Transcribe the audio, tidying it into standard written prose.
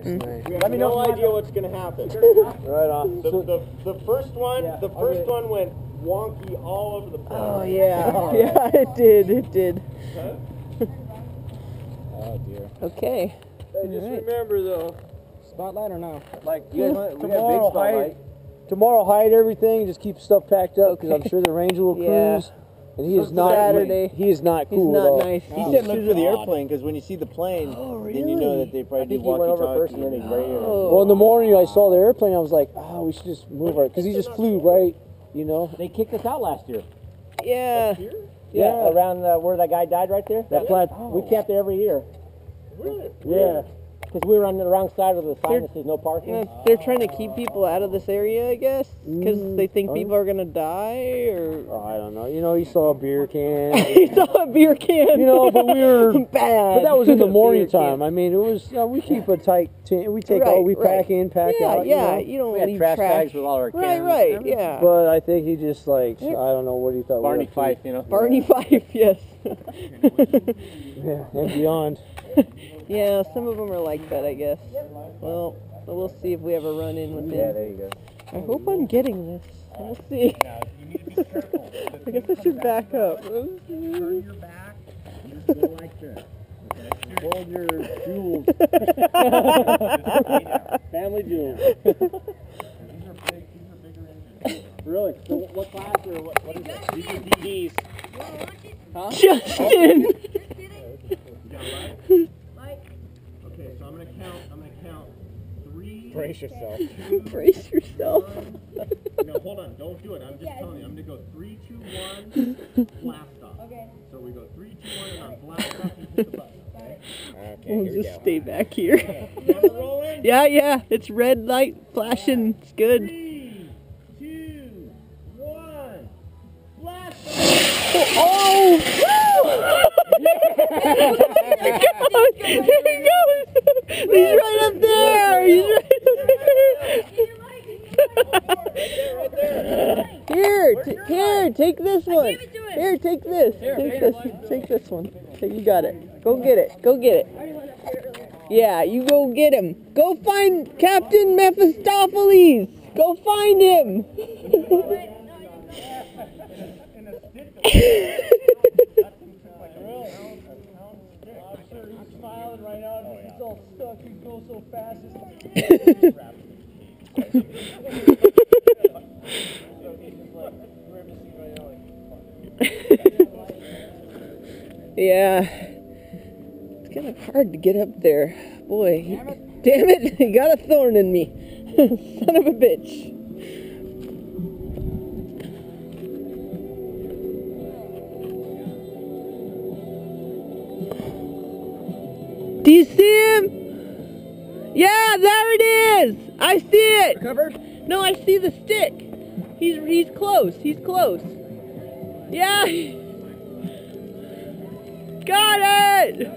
Let me know. No idea what's gonna happen. Right on. The first one, one went wonky all over the place. Oh yeah, yeah, it did. It did. Huh? Oh dear. Okay. Hey, just remember though. Spotlight or no? Like You guys want, we got a big spotlight. tomorrow, hide everything. Just keep stuff packed up because I'm sure the Ranger will Yeah. cruise. And he is not. Saturday. He is not cool He's at not all. nice. He said look for the airplane because when you see the plane, then you know that they probably do walkie-talkie. first and then he's right here. Oh. Well, in the morning I saw the airplane. I was like, oh, we should just move our because he just flew right. You know. They kicked us out last year. Yeah. Yeah, around where that guy died right there. That plant. We camped there every year. Really? Yeah, because we were on the wrong side of the sign that says no parking. Yeah, they're trying to keep people out of this area, I guess, because they think people are gonna die, or Oh, I don't know. You know, he saw a beer can. he saw a beer can. You know, but we were bad. But that was in the morning Beer can. time. I mean, it was. We keep a tight. We take Right, all. We right. pack in, pack Yeah, out. yeah. You know? You don't We had leave trash trash. bags with all our cans. Right, right. Yeah. But I think he just like I don't know what he thought. Barney we were up Fife, you know. Barney Fife, yes. to. Yeah, and beyond. Yeah, some of them are like that, I guess. Well, we'll see if we ever run in with Yeah, him. there you go. I hope I'm getting this. We'll see. I guess I should back up. Turn your back. You just go like this. Okay? Hold your jewels. Family jewels. These are bigger engines. Really? So what class or what is it? These are DDs. Justin! Okay, so I'm gonna count 3. Brace yourself. Brace yourself. No, hold on, don't do it. I'm just telling you. I'm gonna go 3, 2, 1, blast off. Okay. So we go 3, 2, 1, and on blast off, you hit the button. Okay. We'll just stay back here. You have it rolling? Yeah, it's red light flashing. It's good. 3, 2, 1, blast off. Oh! There he goes! He's right up there! He's right up there! Here, take this one. Here, take this. Take this one. Okay, you got it. Go get it. Yeah, you go get him. Go find Captain Mephistopheles. Go find him. I'm smiling right now. He's all stuck. He goes so fast. Yeah. It's kind of hard to get up there. Boy. Damn it. He got a thorn in me. Son of a bitch. Do you see him? Yeah, there it is. I see it. Covered? No, I see the stick. He's close. He's close. Yeah. Got it.